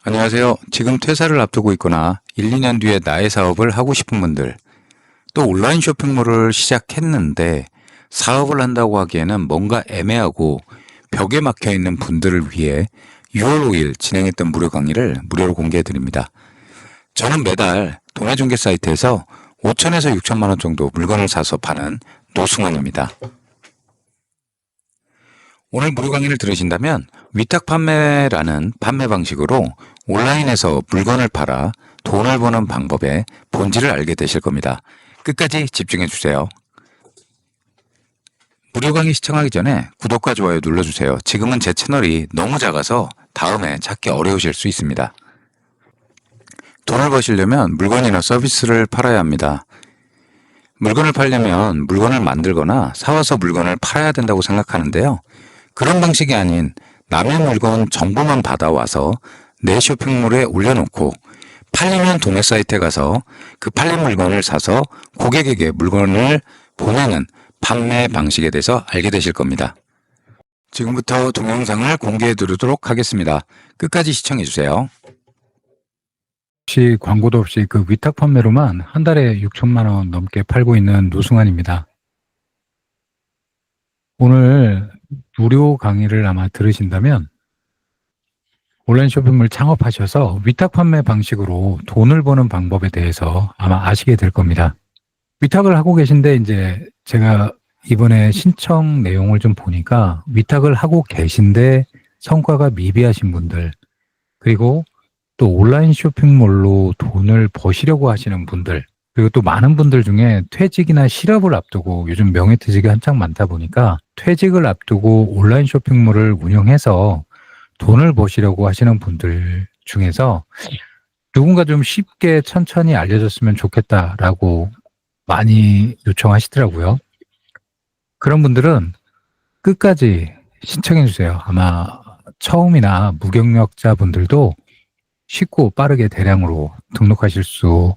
안녕하세요. 지금 퇴사를 앞두고 있거나 1, 2년 뒤에 나의 사업을 하고 싶은 분들, 또 온라인 쇼핑몰을 시작했는데 사업을 한다고 하기에는 뭔가 애매하고 벽에 막혀 있는 분들을 위해 6월 5일 진행했던 무료 강의를 무료로 공개해 드립니다. 저는 매달 도매중개 사이트에서 5천에서 6천만 원 정도 물건을 사서 파는 노승원입니다. 오늘 무료 강의를 들으신다면 위탁 판매라는 판매 방식으로 온라인에서 물건을 팔아 돈을 버는 방법의 본질을 알게 되실 겁니다. 끝까지 집중해 주세요. 무료 강의 시청하기 전에 구독과 좋아요 눌러주세요. 지금은 제 채널이 너무 작아서 다음에 찾기 어려우실 수 있습니다. 돈을 버시려면 물건이나 서비스를 팔아야 합니다. 물건을 팔려면 물건을 만들거나 사와서 물건을 팔아야 된다고 생각하는데요. 그런 방식이 아닌 남의 물건 정보만 받아와서 내 쇼핑몰에 올려놓고 팔리면 도매 사이트에 가서 그 팔린 물건을 사서 고객에게 물건을 보내는 판매 방식에 대해서 알게 되실 겁니다. 지금부터 동영상을 공개해 드리도록 하겠습니다. 끝까지 시청해 주세요. 없이 광고도 없이 그 위탁 판매로만 한 달에 6천만 원 넘게 팔고 있는 노승환입니다. 오늘 무료 강의를 아마 들으신다면 온라인 쇼핑몰 창업하셔서 위탁 판매 방식으로 돈을 버는 방법에 대해서 아마 아시게 될 겁니다. 위탁을 하고 계신데 이제 제가 이번에 신청 내용을 좀 보니까 위탁을 하고 계신데 성과가 미비하신 분들, 그리고 또 온라인 쇼핑몰로 돈을 버시려고 하시는 분들, 그리고 또 많은 분들 중에 퇴직이나 실업을 앞두고, 요즘 명예퇴직이 한창 많다 보니까 퇴직을 앞두고 온라인 쇼핑몰을 운영해서 돈을 버시려고 하시는 분들 중에서 누군가 좀 쉽게 천천히 알려줬으면 좋겠다라고 많이 요청하시더라고요. 그런 분들은 끝까지 신청해 주세요. 아마 처음이나 무경력자 분들도 쉽고 빠르게 대량으로 등록하실 수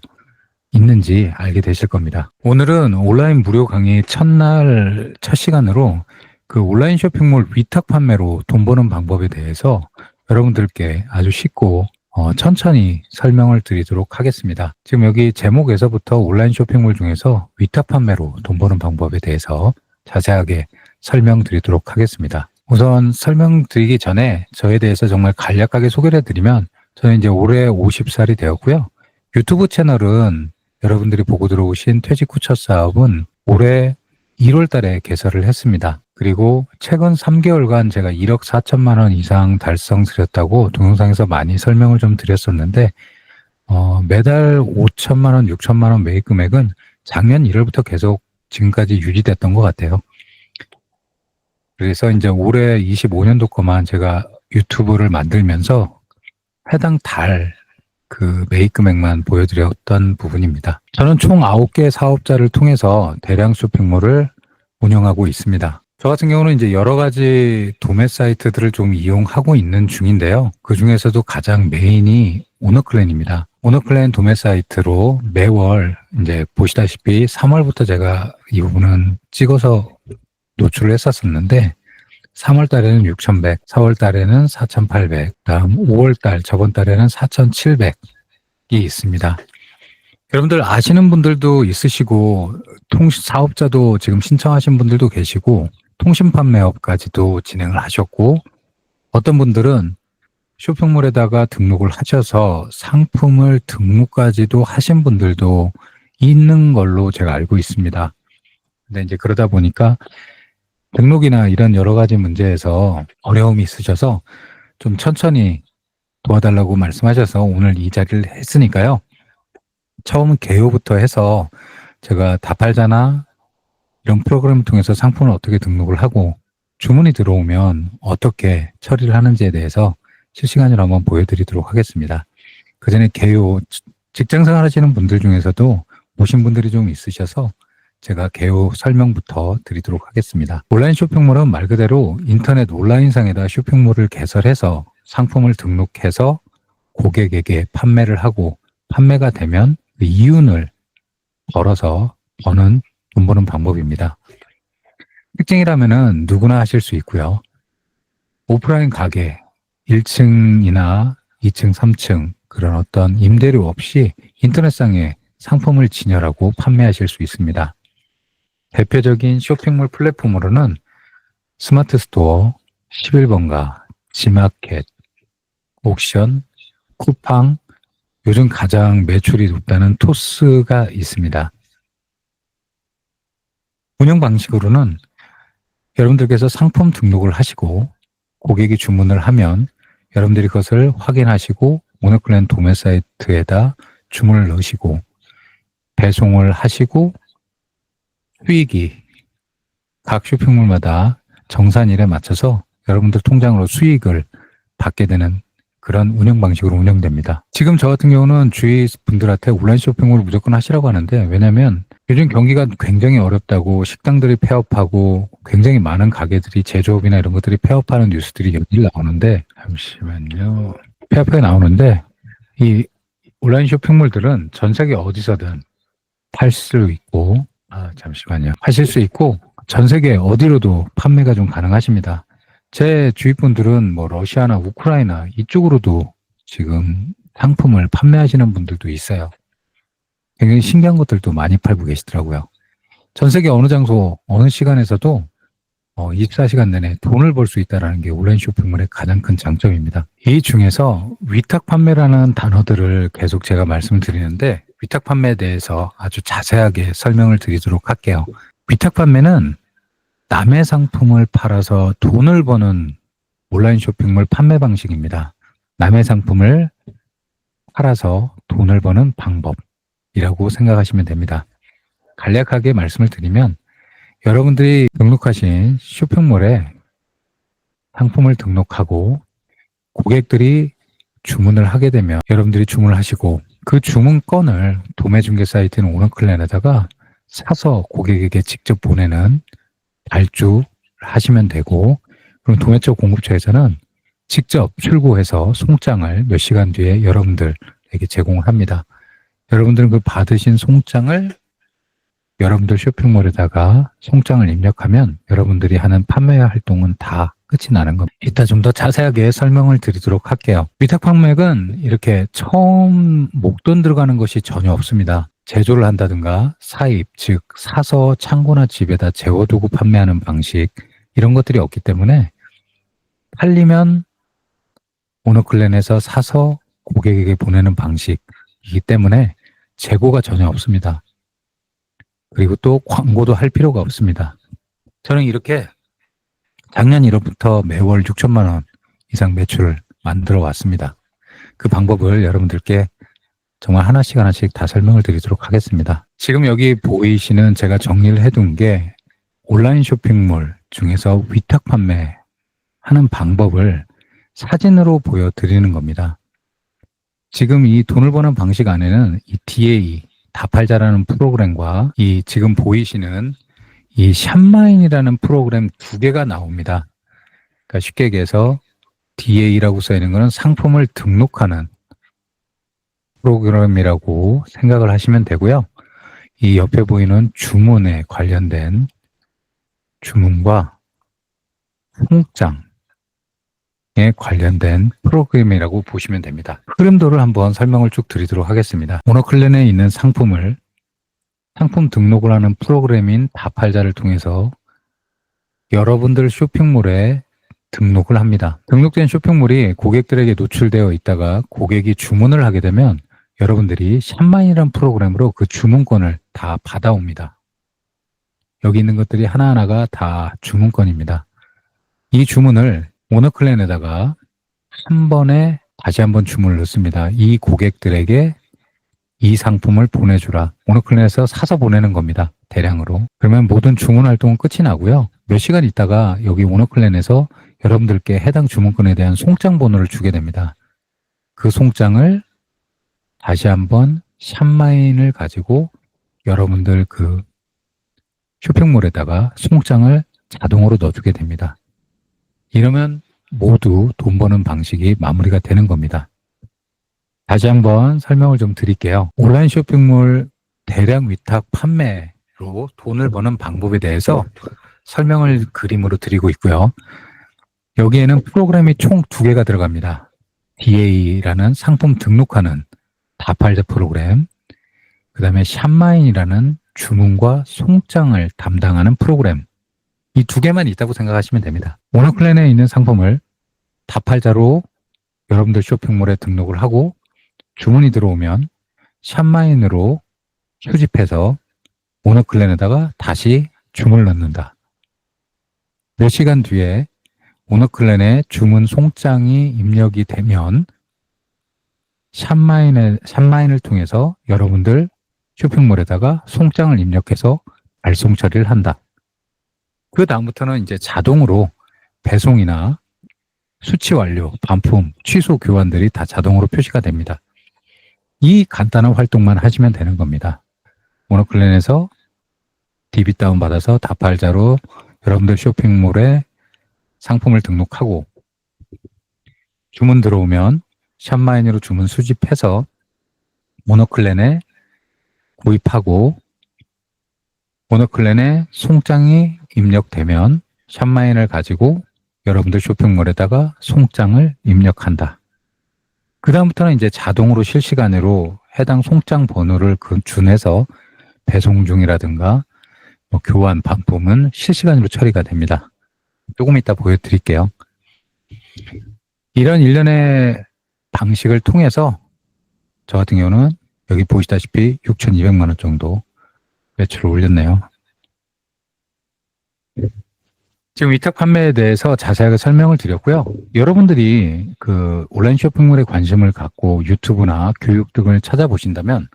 있는지 알게 되실 겁니다. 오늘은 온라인 무료 강의 첫날 첫 시간으로 그 온라인 쇼핑몰 위탁 판매로 돈 버는 방법에 대해서 여러분들께 아주 쉽고 천천히 설명을 드리도록 하겠습니다. 지금 여기 제목에서부터 온라인 쇼핑몰 중에서 위탁 판매로 돈 버는 방법에 대해서 자세하게 설명드리도록 하겠습니다. 우선 설명드리기 전에 저에 대해서 정말 간략하게 소개를 해드리면, 저는 이제 올해 50살이 되었고요. 유튜브 채널은 여러분들이 보고 들어오신 퇴직 후 첫 사업은 올해 1월 달에 개설을 했습니다. 그리고 최근 3개월간 제가 1억 4천만 원 이상 달성스렸다고 동영상에서 많이 설명을 좀 드렸었는데, 매달 5천만 원, 6천만 원 매입 금액은 작년 1월부터 계속 지금까지 유지됐던 것 같아요. 그래서 이제 올해 25년도 거만 제가 유튜브를 만들면서 해당 달 그 매입 금액만 보여드렸던 부분입니다. 저는 총 9개 사업자를 통해서 대량 쇼핑몰을 운영하고 있습니다. 저 같은 경우는 이제 여러 가지 도매 사이트들을 좀 이용하고 있는 중인데요. 그 중에서도 가장 메인이 오너클랜입니다. 오너클랜 도매 사이트로 매월 이제 보시다시피 3월부터 제가 이 부분은 찍어서 노출을 했었었는데, 3월 달에는 6,100, 4월 달에는 4,800, 다음 5월 달, 저번 달에는 4,700이 있습니다. 여러분들 아시는 분들도 있으시고, 사업자도 지금 신청하신 분들도 계시고, 통신 판매업까지도 진행을 하셨고, 어떤 분들은 쇼핑몰에다가 등록을 하셔서 상품을 등록까지도 하신 분들도 있는 걸로 제가 알고 있습니다. 근데 이제 그러다 보니까 등록이나 이런 여러 가지 문제에서 어려움이 있으셔서 좀 천천히 도와달라고 말씀하셔서 오늘 이 자리를 했으니까요. 처음 개요부터 해서 제가 다 팔잖아 이런 프로그램을 통해서 상품을 어떻게 등록을 하고 주문이 들어오면 어떻게 처리를 하는지에 대해서 실시간으로 한번 보여드리도록 하겠습니다. 그 전에 개요 직장생활 하시는 분들 중에서도 오신 분들이 좀 있으셔서 제가 개요 설명부터 드리도록 하겠습니다. 온라인 쇼핑몰은 말 그대로 인터넷 온라인상에다 쇼핑몰을 개설해서 상품을 등록해서 고객에게 판매를 하고, 판매가 되면 그 이윤을 벌어서 돈 버는 방법입니다. 특징이라면은 누구나 하실 수 있고요. 오프라인 가게 1층이나 2층, 3층 그런 어떤 임대료 없이 인터넷상에 상품을 진열하고 판매하실 수 있습니다. 대표적인 쇼핑몰 플랫폼으로는 스마트 스토어, 11번가, 지마켓, 옥션, 쿠팡, 요즘 가장 매출이 높다는 토스가 있습니다. 운영 방식으로는 여러분들께서 상품 등록을 하시고 고객이 주문을 하면 여러분들이 그것을 확인하시고 모노클랜 도매 사이트에다 주문을 넣으시고 배송을 하시고 수익이 각 쇼핑몰마다 정산일에 맞춰서 여러분들 통장으로 수익을 받게 되는 그런 운영 방식으로 운영됩니다. 지금 저 같은 경우는 주위 분들한테 온라인 쇼핑몰을 무조건 하시라고 하는데, 왜냐하면 요즘 경기가 굉장히 어렵다고 식당들이 폐업하고 굉장히 많은 가게들이 제조업이나 이런 것들이 폐업하는 뉴스들이 여기 나오는데, 잠시만요. 폐업해 나오는데 이 온라인 쇼핑몰들은 전 세계 어디서든 팔 수 있고, 잠시만요. 하실 수 있고 전 세계 어디로도 판매가 좀 가능하십니다. 제 주위 분들은 뭐 러시아나 우크라이나 이쪽으로도 지금 상품을 판매하시는 분들도 있어요. 굉장히 신기한 것들도 많이 팔고 계시더라고요. 전 세계 어느 장소, 어느 시간에서도 24시간 내내 돈을 벌 수 있다는 게 온라인 쇼핑몰의 가장 큰 장점입니다. 이 중에서 위탁 판매라는 단어들을 계속 제가 말씀드리는데, 위탁 판매에 대해서 아주 자세하게 설명을 드리도록 할게요. 위탁 판매는 남의 상품을 팔아서 돈을 버는 온라인 쇼핑몰 판매 방식입니다. 남의 상품을 팔아서 돈을 버는 방법이라고 생각하시면 됩니다. 간략하게 말씀을 드리면, 여러분들이 등록하신 쇼핑몰에 상품을 등록하고 고객들이 주문을 하게 되면 여러분들이 주문을 하시고 그 주문건을 도매중개 사이트인 오너클랜에다가 사서 고객에게 직접 보내는 발주를 하시면 되고, 그럼 도매 쪽 공급처에서는 직접 출고해서 송장을 몇 시간 뒤에 여러분들에게 제공을 합니다. 여러분들은 그 받으신 송장을 여러분들 쇼핑몰에다가 송장을 입력하면 여러분들이 하는 판매 활동은 다 끝이 나는 겁니다. 이따 좀 더 자세하게 설명을 드리도록 할게요. 위탁 판매는 이렇게 처음 목돈 들어가는 것이 전혀 없습니다. 제조를 한다든가 사입, 즉 사서 창고나 집에다 재워두고 판매하는 방식, 이런 것들이 없기 때문에 팔리면 오너클랜에서 사서 고객에게 보내는 방식이기 때문에 재고가 전혀 없습니다. 그리고 또 광고도 할 필요가 없습니다. 저는 이렇게 작년 1월부터 매월 6천만 원 이상 매출을 만들어 왔습니다. 그 방법을 여러분들께 정말 하나씩 다 설명을 드리도록 하겠습니다. 지금 여기 보이시는 제가 정리를 해둔 게 온라인 쇼핑몰 중에서 위탁 판매하는 방법을 사진으로 보여드리는 겁니다. 지금 이 돈을 버는 방식 안에는 이 DA, 다팔자라는 프로그램과 이 지금 보이시는 이 샵마인이라는 프로그램 두 개가 나옵니다. 그러니까 쉽게 얘기해서 DA라고 써 있는 것은 상품을 등록하는 프로그램이라고 생각을 하시면 되고요. 이 옆에 보이는 주문에 관련된 주문과 송장에 관련된 프로그램이라고 보시면 됩니다. 흐름도를 한번 설명을 쭉 드리도록 하겠습니다. 오너클랜에 있는 상품 등록을 하는 프로그램인 다팔자를 통해서 여러분들 쇼핑몰에 등록을 합니다. 등록된 쇼핑몰이 고객들에게 노출되어 있다가 고객이 주문을 하게 되면 여러분들이 샵마인이라는 프로그램으로 그 주문권을 다 받아옵니다. 여기 있는 것들이 하나하나가 다 주문권입니다. 이 주문을 오너클랜에다가 한 번에 다시 한번 주문을 넣습니다. 이 고객들에게 이 상품을 보내주라. 오너클랜에서 사서 보내는 겁니다. 대량으로. 그러면 모든 주문 활동은 끝이 나고요. 몇 시간 있다가 여기 오너클랜에서 여러분들께 해당 주문권에 대한 송장 번호를 주게 됩니다. 그 송장을 다시 한번 샵마인을 가지고 여러분들 그 쇼핑몰에다가 송장을 자동으로 넣어주게 됩니다. 이러면 모두 돈 버는 방식이 마무리가 되는 겁니다. 다시 한번 설명을 좀 드릴게요. 온라인 쇼핑몰 대량 위탁 판매로 돈을 버는 방법에 대해서 설명을 그림으로 드리고 있고요. 여기에는 프로그램이 총 2개가 들어갑니다. DA라는 상품 등록하는 다팔자 프로그램, 그 다음에 샵마인이라는 주문과 송장을 담당하는 프로그램, 이 두 개만 있다고 생각하시면 됩니다. 오너클랜에 있는 상품을 다팔자로 여러분들 쇼핑몰에 등록을 하고 주문이 들어오면 샵마인으로 수집해서 오너클랜에다가 다시 주문을 넣는다. 몇 시간 뒤에 오너클랜에 주문 송장이 입력이 되면 샵마인을 통해서 여러분들 쇼핑몰에다가 송장을 입력해서 발송 처리를 한다. 그 다음부터는 이제 자동으로 배송이나 수치 완료, 반품, 취소 교환들이 다 자동으로 표시가 됩니다. 이 간단한 활동만 하시면 되는 겁니다. 오너클랜에서 DB 다운받아서 다팔자로 여러분들 쇼핑몰에 상품을 등록하고 주문 들어오면 샵마인으로 주문 수집해서 오너클랜에 구입하고 오너클랜에 송장이 입력되면 샵마인을 가지고 여러분들 쇼핑몰에다가 송장을 입력한다. 그 다음부터는 이제 자동으로 실시간으로 해당 송장 번호를 준해서 배송 중이라든가 교환, 반품은 실시간으로 처리가 됩니다. 조금 이따 보여드릴게요. 이런 일련의 방식을 통해서 저 같은 경우는 여기 보시다시피 6,200만 원 정도 매출을 올렸네요. 지금 위탁 판매에 대해서 자세하게 설명을 드렸고요. 여러분들이 그 온라인 쇼핑몰에 관심을 갖고 유튜브나 교육 등을 찾아보신다면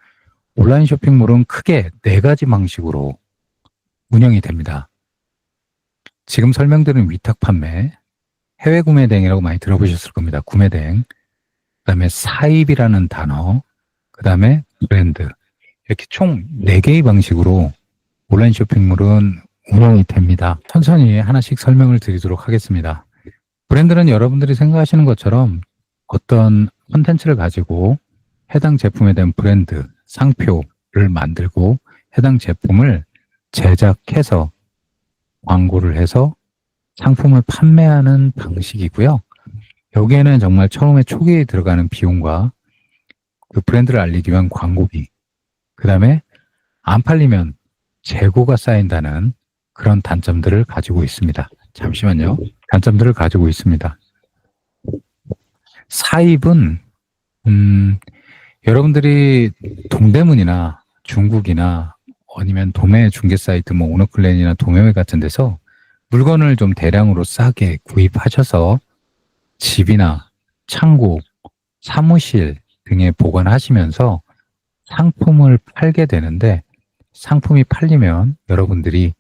온라인 쇼핑몰은 크게 4가지 방식으로 운영이 됩니다. 지금 설명드린 위탁 판매, 해외 구매 대행이라고 많이 들어보셨을 겁니다. 구매 대행, 그 다음에 사입이라는 단어, 그 다음에 브랜드, 이렇게 총 4개의 방식으로 온라인 쇼핑몰은 운영이 됩니다. 천천히 하나씩 설명을 드리도록 하겠습니다. 브랜드는 여러분들이 생각하시는 것처럼 어떤 콘텐츠를 가지고 해당 제품에 대한 브랜드, 상표를 만들고 해당 제품을 제작해서 광고를 해서 상품을 판매하는 방식이고요. 여기에는 정말 처음에 초기에 들어가는 비용과 그 브랜드를 알리기 위한 광고비, 그 다음에 안 팔리면 재고가 쌓인다는 그런 단점들을 가지고 있습니다. 잠시만요. 단점들을 가지고 있습니다. 사입은 여러분들이 동대문이나 중국이나 아니면 도매 중개 사이트 뭐 오너클랜이나 도매회 같은 데서 물건을 좀 대량으로 싸게 구입하셔서 집이나 창고, 사무실 등에 보관하시면서 상품을 팔게 되는데 상품이 팔리면 여러분들이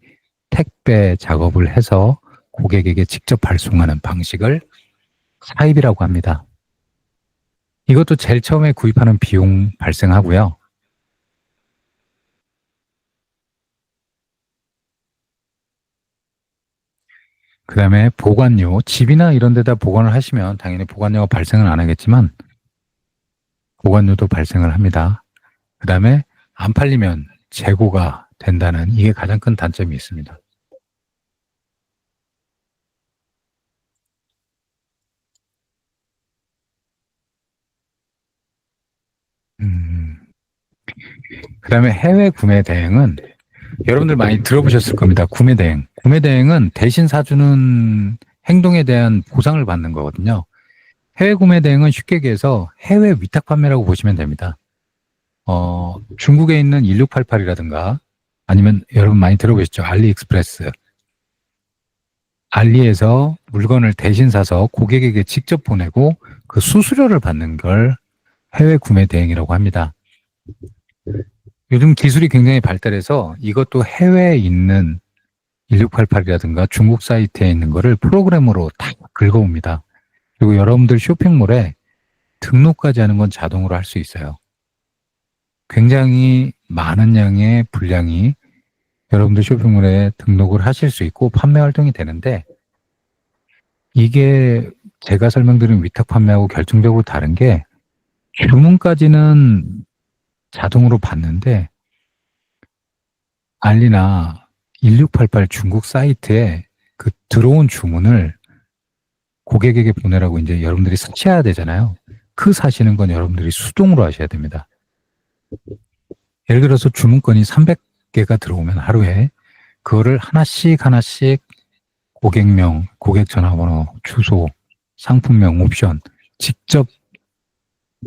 택배 작업을 해서 고객에게 직접 발송하는 방식을 사입이라고 합니다. 이것도 제일 처음에 구입하는 비용 발생하고요. 그 다음에 보관료, 집이나 이런 데다 보관을 하시면 당연히 보관료가 발생은 안 하겠지만 보관료도 발생을 합니다. 그 다음에 안 팔리면 재고가 된다는 이게 가장 큰 단점이 있습니다. 그 다음에 해외 구매 대행은 여러분들 많이 들어보셨을 겁니다. 구매 대행. 구매 대행은 대신 사주는 행동에 대한 보상을 받는 거거든요. 해외 구매 대행은 쉽게 얘기해서 해외 위탁 판매라고 보시면 됩니다. 중국에 있는 1688이라든가 아니면 여러분 많이 들어보셨죠? 알리익스프레스. 알리에서 물건을 대신 사서 고객에게 직접 보내고 그 수수료를 받는 걸 해외 구매 대행이라고 합니다. 요즘 기술이 굉장히 발달해서 이것도 해외에 있는 1688이라든가 중국 사이트에 있는 거를 프로그램으로 다 긁어옵니다. 그리고 여러분들 쇼핑몰에 등록까지 하는 건 자동으로 할 수 있어요. 굉장히 많은 양의 분량이 여러분들 쇼핑몰에 등록을 하실 수 있고 판매 활동이 되는데 이게 제가 설명드린 위탁 판매하고 결정적으로 다른 게 주문까지는 자동으로 받는데 알리나 1688 중국 사이트에 그 들어온 주문을 고객에게 보내라고 이제 여러분들이 사셔야 되잖아요. 체크 사시는 건 여러분들이 수동으로 하셔야 됩니다. 예를 들어서 주문건이 300개가 들어오면 하루에 그거를 하나씩 고객명, 고객 전화번호, 주소, 상품명, 옵션 직접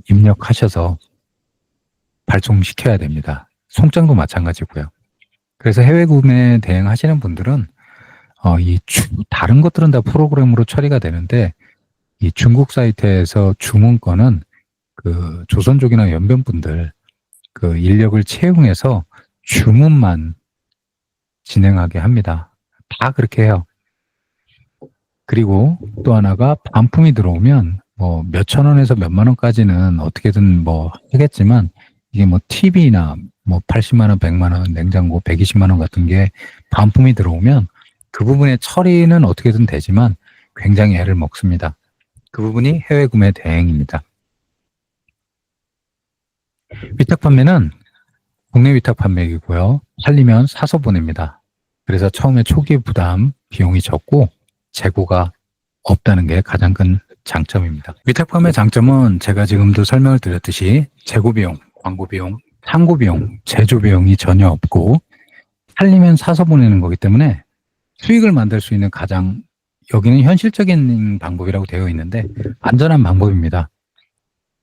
입력하셔서 발송시켜야 됩니다. 송장도 마찬가지고요. 그래서 해외 구매 대행하시는 분들은 다른 것들은 다 프로그램으로 처리가 되는데 이 중국 사이트에서 주문권은 그 조선족이나 연변분들 그 인력을 채용해서 주문만 진행하게 합니다. 다 그렇게 해요. 그리고 또 하나가 반품이 들어오면 뭐 몇천 원에서 몇만 원까지는 어떻게든 뭐 하겠지만 이게 뭐 TV나 뭐 80만 원, 100만 원, 냉장고 120만 원 같은 게 반품이 들어오면 그 부분의 처리는 어떻게든 되지만 굉장히 애를 먹습니다. 그 부분이 해외 구매 대행입니다. 위탁 판매는 국내 위탁 판매이고요. 팔리면 사서 보냅니다. 그래서 처음에 초기 부담 비용이 적고 재고가 없다는 게 가장 큰 장점입니다. 위탁 판매 장점은 제가 지금도 설명을 드렸듯이 재고 비용, 광고 비용, 창고 비용, 제조 비용이 전혀 없고 팔리면 사서 보내는 거기 때문에 수익을 만들 수 있는 가장 여기는 현실적인 방법이라고 되어 있는데 안전한 방법입니다.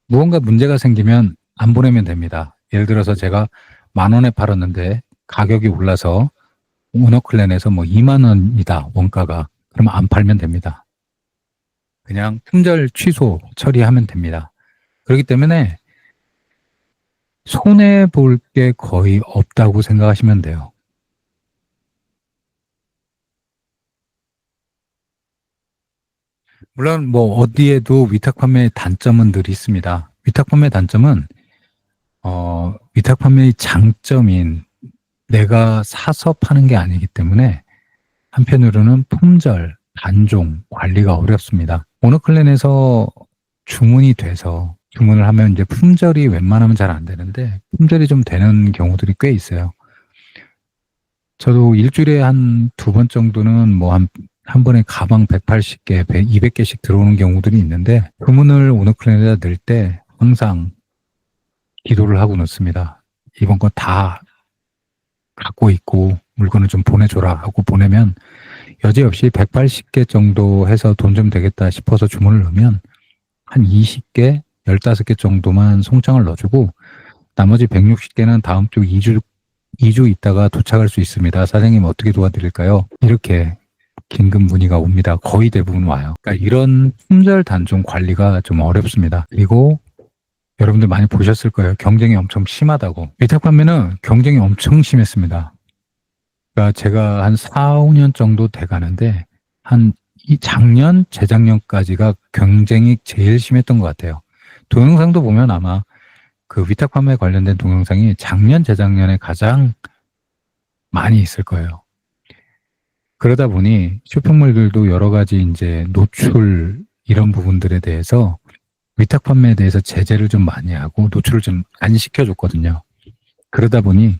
무언가 문제가 생기면 안 보내면 됩니다. 예를 들어서 제가 10,000원에 팔았는데 가격이 올라서 오너클랜에서 뭐 2만 원이다 원가가. 그러면 안 팔면 됩니다. 그냥 품절 취소 처리하면 됩니다. 그렇기 때문에 손해 볼 게 거의 없다고 생각하시면 돼요. 물론 뭐 어디에도 위탁 판매의 단점은 늘 있습니다. 위탁 판매 단점은 위탁 판매의 장점인 내가 사서 파는 게 아니기 때문에 한편으로는 품절, 단종, 관리가 어렵습니다. 오너클랜에서 주문이 돼서 주문을 하면 이제 품절이 웬만하면 잘 안 되는데 품절이 좀 되는 경우들이 꽤 있어요. 저도 일주일에 한 2번 정도는 뭐 한 번에 가방 180개, 200개씩 들어오는 경우들이 있는데 주문을 오너클랜에다 넣을 때 항상 기도를 하고 넣습니다. 이번 거 다 갖고 있고 물건을 좀 보내줘라 하고 보내면 여지없이 180개 정도 해서 돈 좀 되겠다 싶어서 주문을 넣으면 한 20개, 15개 정도만 송장을 넣어주고 나머지 160개는 다음 주 2주 있다가 도착할 수 있습니다. 사장님 어떻게 도와드릴까요? 이렇게 긴급 문의가 옵니다. 거의 대부분 와요. 그러니까 이런 품절 단종 관리가 좀 어렵습니다. 그리고 여러분들 많이 보셨을 거예요. 경쟁이 엄청 심하다고. 위탁 판매는 경쟁이 엄청 심했습니다. 그러니까 제가 한 4, 5년 정도 돼 가는데 작년, 재작년까지가 경쟁이 제일 심했던 것 같아요. 동영상도 보면 아마 그 위탁 판매 관련된 동영상이 작년, 재작년에 가장 많이 있을 거예요. 그러다 보니 쇼핑몰들도 여러 가지 이제 노출 이런 부분들에 대해서 위탁 판매에 대해서 제재를 좀 많이 하고 노출을 좀 안 시켜줬거든요. 그러다 보니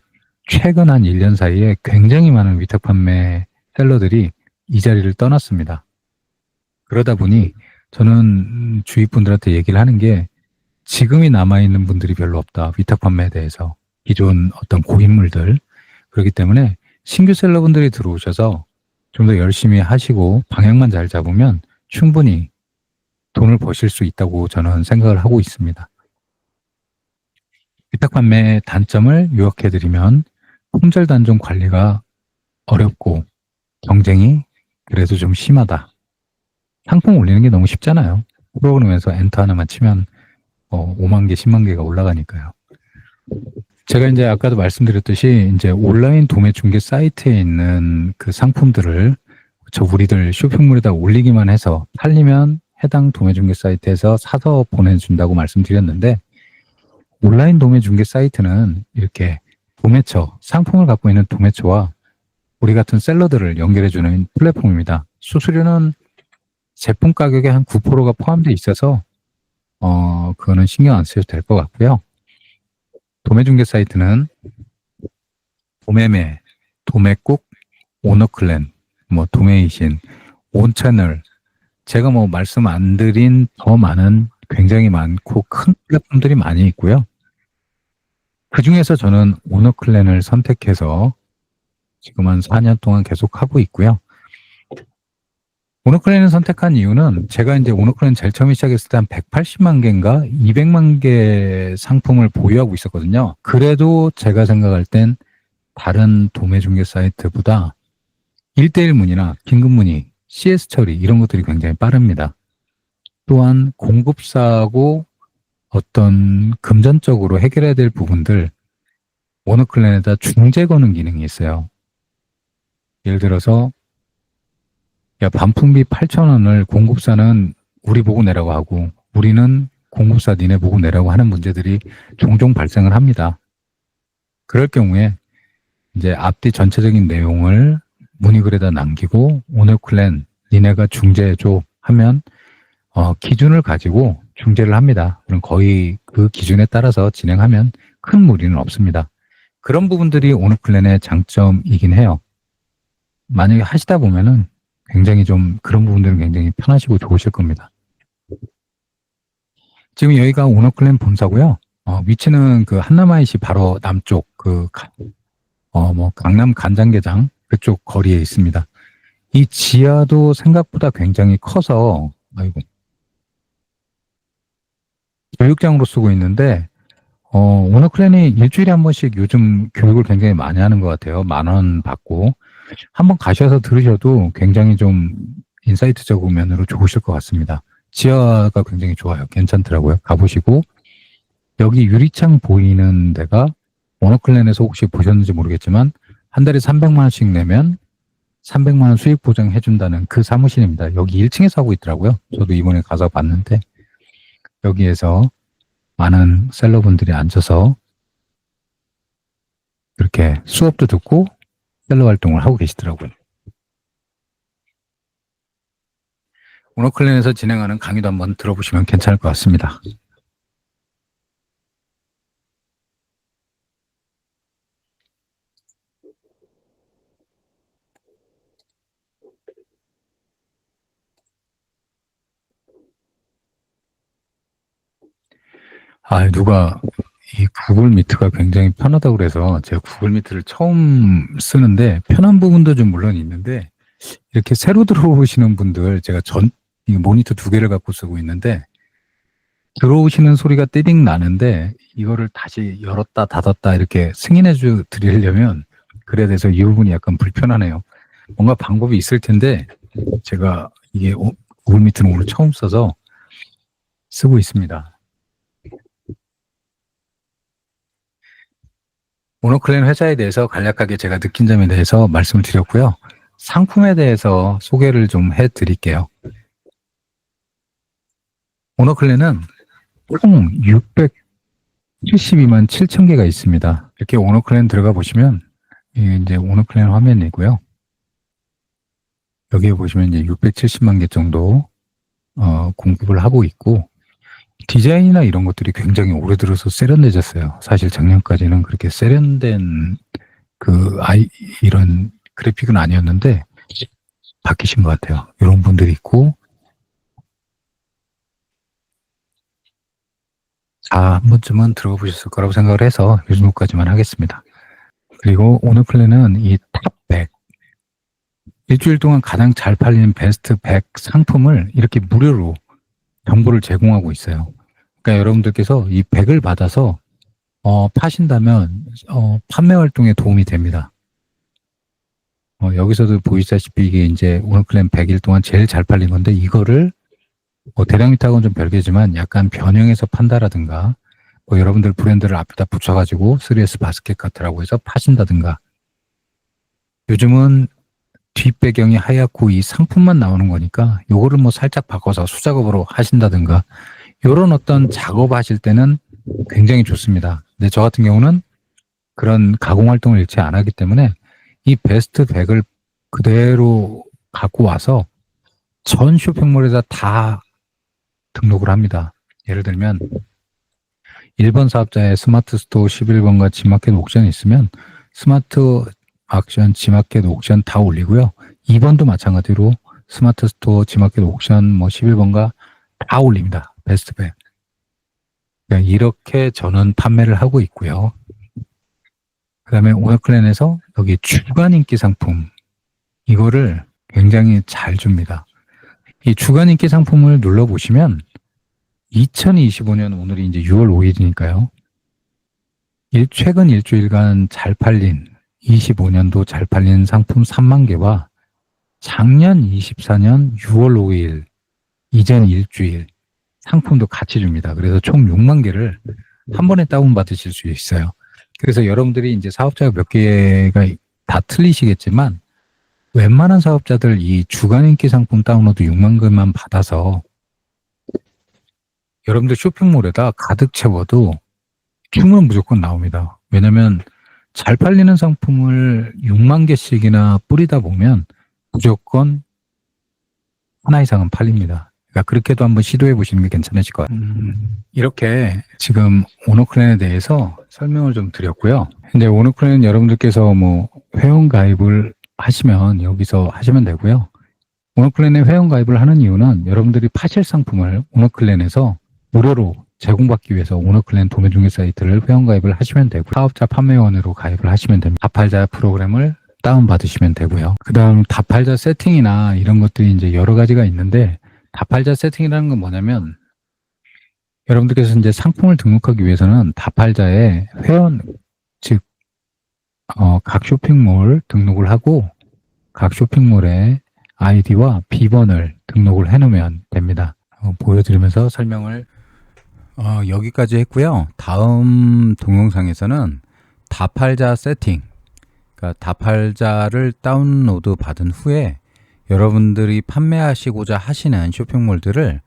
최근 한 1년 사이에 굉장히 많은 위탁 판매 셀러들이 이 자리를 떠났습니다. 그러다 보니 저는 주위 분들한테 얘기를 하는 게 지금이 남아있는 분들이 별로 없다. 위탁 판매에 대해서. 기존 어떤 고인물들. 그렇기 때문에 신규 셀러분들이 들어오셔서 좀 더 열심히 하시고 방향만 잘 잡으면 충분히 돈을 버실 수 있다고 저는 생각을 하고 있습니다. 위탁 판매의 단점을 요약해드리면 품절 단종 관리가 어렵고 경쟁이 그래도 좀 심하다. 상품 올리는 게 너무 쉽잖아요. 프로그램에서 엔터 하나만 치면 5만 개, 10만 개가 올라가니까요. 제가 이제 아까도 말씀드렸듯이 이제 온라인 도매 중개 사이트에 있는 그 상품들을 우리들 쇼핑몰에다 올리기만 해서 팔리면 해당 도매 중개 사이트에서 사서 보내준다고 말씀드렸는데 온라인 도매 중개 사이트는 이렇게 도매처, 상품을 갖고 있는 도매처와 우리 같은 셀러들을 연결해주는 플랫폼입니다. 수수료는 제품 가격의 한 9%가 포함되어 있어서 그거는 신경 안 쓰셔도 될 것 같고요. 도매중개 사이트는 도매매, 도매국, 오너클랜, 뭐 도메이신, 온채널 제가 뭐 말씀 안 드린 더 많은 굉장히 많고 큰 플랫폼들이 많이 있고요. 그 중에서 저는 오너클랜을 선택해서 지금 한 4년 동안 계속 하고 있고요. 오너클랜을 선택한 이유는 제가 이제 오너클랜 제일 처음에 시작했을 때 한 180만 개인가 200만 개 상품을 보유하고 있었거든요. 그래도 제가 생각할 땐 다른 도매 중개 사이트보다 1대1 문의나 긴급 문의, CS 처리 이런 것들이 굉장히 빠릅니다. 또한 공급사하고 어떤 금전적으로 해결해야 될 부분들 오너클랜에다 중재 거는 기능이 있어요. 예를 들어서 야, 반품비 8,000원을 공급사는 우리 보고 내라고 하고 우리는 공급사 니네 보고 내라고 하는 문제들이 종종 발생을 합니다. 그럴 경우에 이제 앞뒤 전체적인 내용을 문의글에다 남기고 오너클랜 니네가 중재해줘 하면 기준을 가지고 중재를 합니다. 그럼 거의 그 기준에 따라서 진행하면 큰 무리는 없습니다. 그런 부분들이 오너클랜의 장점이긴 해요. 만약에 하시다 보면은 굉장히 좀 그런 부분들은 굉장히 편하시고 좋으실 겁니다. 지금 여기가 오너클랜 본사고요. 위치는 그 한남아이시 바로 남쪽 강남 간장게장 그쪽 거리에 있습니다. 이 지하도 생각보다 굉장히 커서 교육장으로 쓰고 있는데 오너클랜이 일주일에 한 번씩 요즘 교육을 굉장히 많이 하는 것 같아요. 10,000원 받고 한번 가셔서 들으셔도 굉장히 좀 인사이트적인 면으로 좋으실 것 같습니다. 지하가 굉장히 좋아요. 괜찮더라고요. 가보시고 여기 유리창 보이는 데가 오너클랜에서 혹시 보셨는지 모르겠지만 한 달에 300만 원씩 내면 300만 원 수익 보장해준다는 그 사무실입니다. 여기 1층에서 하고 있더라고요. 저도 이번에 가서 봤는데 여기에서 많은 셀러분들이 앉아서 이렇게 수업도 듣고 셀러 활동을 하고 계시더라고요. 오너클랜에서 진행하는 강의도 한번 들어보시면 괜찮을 것 같습니다. 누가 이 구글 미트가 굉장히 편하다고 그래서 제가 구글 미트를 처음 쓰는데 편한 부분도 좀 물론 있는데 이렇게 새로 들어오시는 분들 제가 이 모니터 2개를 갖고 쓰고 있는데 들어오시는 소리가 띠딩 나는데 이거를 다시 열었다 닫았다 이렇게 승인해 드리려면 그래야 돼서 이 부분이 약간 불편하네요. 뭔가 방법이 있을 텐데 제가 이게 구글 미트는 오늘 처음 써서 쓰고 있습니다. 오너클랜 회사에 대해서 간략하게 제가 느낀 점에 대해서 말씀을 드렸고요. 상품에 대해서 소개를 좀 해드릴게요. 오너클랜은 총 672만 7천 개가 있습니다. 이렇게 오너클랜 들어가 보시면 이게 이제 오너클랜 화면이고요. 여기에 보시면 이제 670만 개 정도 공급을 하고 있고 디자인이나 이런 것들이 굉장히 오래 들어서 세련돼졌어요. 사실 작년까지는 그렇게 세련된 이런 그래픽은 아니었는데 바뀌신 것 같아요. 이런 분들이 있고 한 번쯤은 들어가 보셨을 거라고 생각을 해서 이 정도까지만 하겠습니다. 그리고 오너클랜은 이 탑 100 일주일 동안 가장 잘 팔리는 베스트 100 상품을 이렇게 무료로 정보를 제공하고 있어요. 그러니까 여러분들께서 이 100을 받아서 파신다면 판매 활동에 도움이 됩니다. 여기서도 보이시다시피 이게 이제 오너클랜 100일 동안 제일 잘 팔린 건데 이거를 대량 위탁은 좀 별개지만 약간 변형해서 판다라든가 여러분들 브랜드를 앞에다 붙여가지고 3S 바스켓 카트라고 해서 파신다든가 요즘은 뒷배경이 하얗고 이 상품만 나오는 거니까 요거를 살짝 바꿔서 수작업으로 하신다든가 요런 어떤 작업하실 때는 굉장히 좋습니다. 근데 저 같은 경우는 그런 가공 활동을 일체 안 하기 때문에 이 베스트 100을 그대로 갖고 와서 전 쇼핑몰에다 다 등록을 합니다. 예를 들면 1번 사업자의 스마트 스토어 11번과 지마켓 옥션이 있으면 스마트 액션, 지마켓 옥션 다 올리고요. 2번도 마찬가지로 스마트 스토어, 지마켓 옥션 11번가 다 올립니다. 베스트 100. 그러니까 이렇게 저는 판매를 하고 있고요. 그 다음에 오너클랜에서 여기 주간 인기 상품, 이거를 굉장히 잘 줍니다. 이 주간 인기 상품을 눌러보시면 2025년 오늘이 이제 6월 5일이니까요. 최근 일주일간 잘 팔린 25년도 잘 팔린 상품 3만 개와 작년 24년 6월 5일 이전 일주일 상품도 같이 줍니다. 그래서 총 6만 개를 한 번에 다운받으실 수 있어요. 그래서 여러분들이 이제 사업자가 몇 개가 다 틀리시겠지만 웬만한 사업자들 이 주간 인기 상품 다운로드 6만 개만 받아서 여러분들 쇼핑몰에다 가득 채워도 주문 무조건 나옵니다. 왜냐면 잘 팔리는 상품을 6만 개씩이나 뿌리다 보면 무조건 하나 이상은 팔립니다. 그러니까 그렇게도 한번 시도해 보시는 게 괜찮으실 것 같아요. 이렇게 지금 오너클랜에 대해서 설명을 좀 드렸고요. 근데 오너클랜은 여러분들께서 뭐 회원 가입을 하시면 여기서 하시면 되고요. 오너클랜에 회원 가입을 하는 이유는 여러분들이 파실 상품을 오너클랜에서 무료로 제공받기 위해서 오너클랜 도매 중개 사이트를 회원 가입을 하시면 되고 사업자 판매원으로 가입을 하시면 됩니다. 다팔자 프로그램을 다운받으시면 되고요. 그 다음 다팔자 세팅이나 이런 것들이 이제 여러 가지가 있는데 다팔자 세팅이라는 건 뭐냐면 여러분들께서 이제 상품을 등록하기 위해서는 다팔자에 회원, 즉, 각 쇼핑몰 등록을 하고 각 쇼핑몰에 아이디와 비번을 등록을 해 놓으면 됩니다. 보여드리면서 설명을 여기까지 했고요. 다음 동영상에서는 다팔자 세팅, 그러니까 다팔자를 다운로드 받은 후에 여러분들이 판매하시고자 하시는 쇼핑몰들을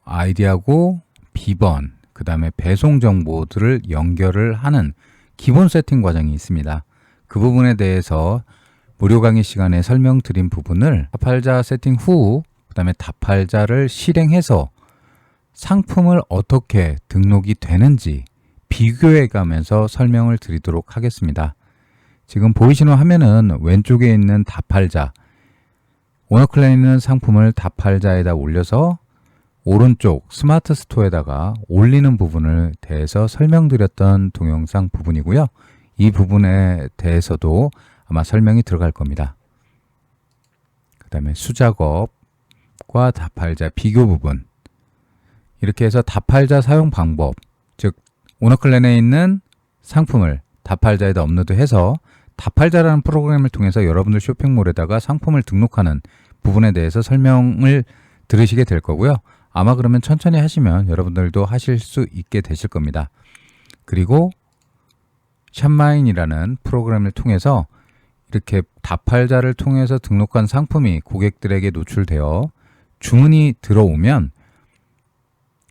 아이디하고 비번, 그 다음에 배송 정보들을 연결을 하는 기본 세팅 과정이 있습니다. 그 부분에 대해서 무료 강의 시간에 설명드린 부분을 다팔자 세팅 후, 그 다음에 다팔자를 실행해서 상품을 어떻게 등록이 되는지 비교해 가면서 설명을 드리도록 하겠습니다. 지금 보이시는 화면은 왼쪽에 있는 다팔자, 오너클랜에 있는 상품을 다팔자에다 올려서 오른쪽 스마트 스토어에다가 올리는 부분을 대해서 설명드렸던 동영상 부분이고요. 이 부분에 대해서도 아마 설명이 들어갈 겁니다. 그 다음에 수작업과 다팔자 비교 부분, 이렇게 해서 다팔자 사용 방법, 즉 오너클랜에 있는 상품을 다팔자에다 업로드해서 다팔자라는 프로그램을 통해서 여러분들 쇼핑몰에다가 상품을 등록하는 부분에 대해서 설명을 들으시게 될 거고요. 아마 그러면 천천히 하시면 여러분들도 하실 수 있게 되실 겁니다. 그리고 샵마인이라는 프로그램을 통해서 이렇게 다팔자를 통해서 등록한 상품이 고객들에게 노출되어 주문이 들어오면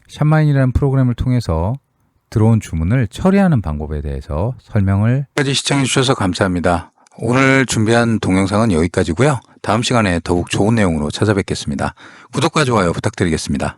샵마인이라는 프로그램을 통해서 들어온 주문을 처리하는 방법에 대해서 설명을 끝까지 시청해 주셔서 감사합니다. 오늘 준비한 동영상은 여기까지고요. 다음 시간에 더욱 좋은 내용으로 찾아뵙겠습니다. 구독과 좋아요 부탁드리겠습니다.